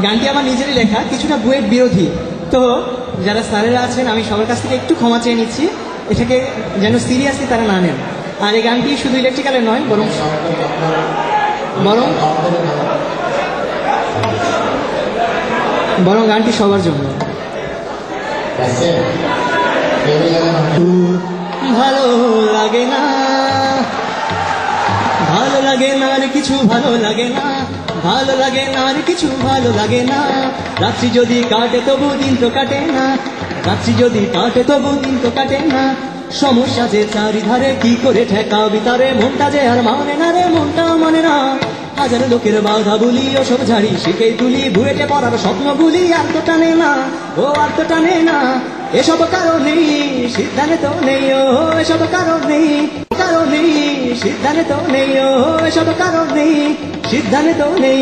গানটি আমার নিজেরই লেখা, কিছুটা বুয়েট বিরোধী। তো যারা স্যারেরা আছেন আমি সবার কাছ থেকে একটু ক্ষমা চেয়ে নিচ্ছি, এটাকে যেন সিরিয়াসলি তারা না নেন। আর এই গানটি শুধু ইলেকট্রিক্যালের নয়, বরং বরং গানটি সবার জন্য। ভালো লাগে না, ভালো লাগে না আর কিছু ভালো লাগে না, ভালো লাগে না আর কিছু ভালো লাগে না। রাত্রি যদি কাটে তবু দিন তো কাটে না, রাত্রি যদি কাটে তবু দিন তো কাটে না। সমস্যা যে চারিধারে কি করে ঠেকাবি তারে, মনটা যে আর মানে না রে, মনটা মানে না। হাজার লোকের বাধা বলি ওসব ঝাড়ি শিখে তুলি, বুয়েটে পড়ার স্বপ্নগুলি আর তো টানে না, ও আর তো টানে না। এসব কারণেই সিদ্ধান্ত নেই, ও এসব কারণেই সিদ্ধান্ত নেই, ও এসব কারণেই সিদ্ধান্ত নেই।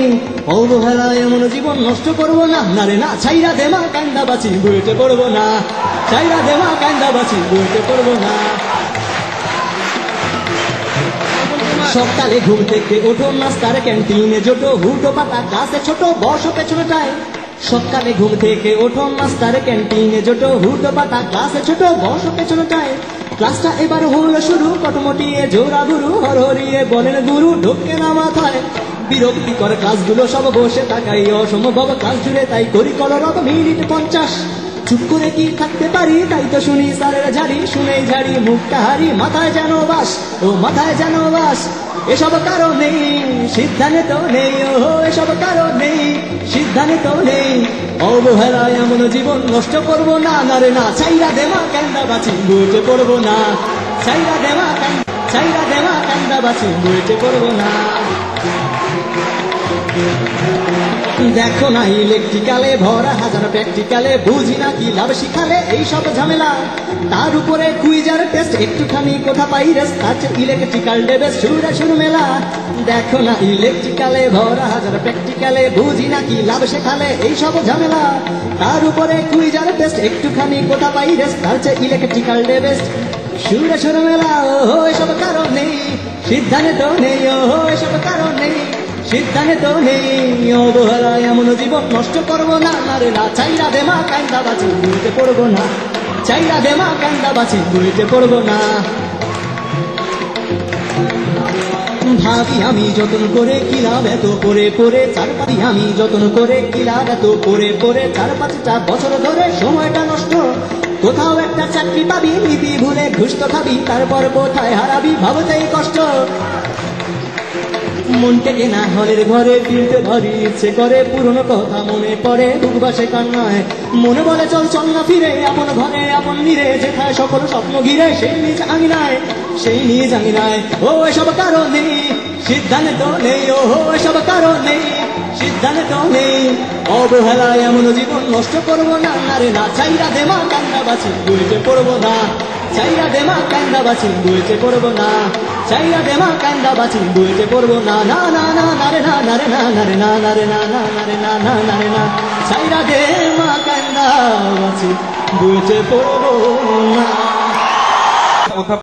অবহেলায় এমন জীবন নষ্ট করবো না, না রে না। ছাইরা দেমা কান্দা বাঁচি বুয়েটে পড়বো না, ছাইরা দেমা কান্দা বাঁচি বুয়েটে পড়বো না। সকালে ঘুম থেকে ওঠো, নাস্তার ক্যান্টিনে জোটো, হুটো পাতা ক্লাসে ছোট, বসো পেছনটায়। সকালে ঘুম থেকে ওঠো, নাস্তার ক্যান্টিনে জোটো, হুটো পাতা ক্লাসে ছোট, বসো পেছনটায়। ক্লাসটা এবার হলো শুরু, কটমটিয়ে জোড়া গুরু হরহরিয়ে বলেন গুরু, ঢোকে না মাথায়। বিরক্তিকর ক্লাসগুলো সব বসে তাকাই, অসম্ভব ক্লাস জুড়ে তাই করি কলরব। মিনিট 50 চুপ করে কি থাকতে পারি, তাই তো শুনি স্যারের ঝাড়ি, শুনেই ঝাড়ি মুখটা হারি। মাথায় যেন বাস, ও মাথায় যেন বাস। এসব কারণেই সিদ্ধান্ত নেই, ও এসব কারণেই সিদ্ধান্ত নেই। অবহেলায় এমন জীবন নষ্ট করবো না, না রে না। ছাইরা দেমা কান্দা বাঁচি বুয়েটে পড়বো না, ছাইরা দেমা কান্দা বাঁচি বুয়েটে পড়বো না। দেখো না ইলেকট্রিক্যালে ভরা হাজার প্র্যাকটিক্যালে, বুঝি না কি লাভ শিখালে এইসব ঝামেলা। তার উপরে কুইজার টেস্ট, একটুখানি কোথা পাই রেস্ট, আছে ইলেকট্রিক্যাল ডেবে শুরু মেলা। দেখো না ইলেকট্রিক্যালে ভরা হাজার প্র্যাকটিক্যালে, বুঝি না কি লাভ শেখালে এইসব ঝামেলা। তার উপরে কুইজার টেস্ট, একটুখানি কোথা পাই রেস্ট, আছে ইলেকট্রিক্যাল ডেবে শুরু মেলা। ও এসব কারণে সিদ্ধান্ত নেই, ও এসব কারণে সিদ্ধান্ত নেই। অবহেলায় এমন জীবন নষ্ট করবো না, না রে না। ছাইরা দেমা কান্দা বাঁচি বুয়েটে পড়বো না, ছাইরা দেমা কান্দা বাঁচি বুয়েটে পড়বো না। ভাবি আমি যতন করে কি লাভ এত পরে পরে, চারপাতি আমি যতন করে কি লাভ এত পরে পরে। 4-5টা বছর ধরে সময়টা নষ্ট, কোথাও একটা চাকরি পাবি নীতি ভুলে ঘুষ তো খাবি, তারপর কোথায় হারাবি ভাবতেই কষ্ট। মন থেকে না হলের ঘরে ফিরতে ভারী ইচ্ছে করে, পুরনো কথা মনে পড়ে বুক বাসে কান্নায়। মনে বলে চল চল না ফিরে আপন ঘরে আপন নিরে, যেথায় সকল স্বপ্ন ঘিরে সেই নিজ আঙিনায়, সেই নিজ আঙিনায়। ও এসব কারণে সিদ্ধান্ত নেই, ও এসব কারণে সিদ্ধান্ত নেই। অবহেলায় এমন জীবন নষ্ট করবো না, না রে না। ছাইরা দেমা কান্দা বাঁচি বুয়েটে পড়বো না, ছাইরা দেমা কান্দা বাঁচি বুয়েটে পড়বো না, ছাইরা দেমা কান্দা বাঁচি বুয়েটে পড়বো না। না না না না রে না, না রে না, না রে না, না রে না, না না রে না, না না রে না। ছাইরা দেমা কান্দা বাঁচি বুয়েটে পড়বো না।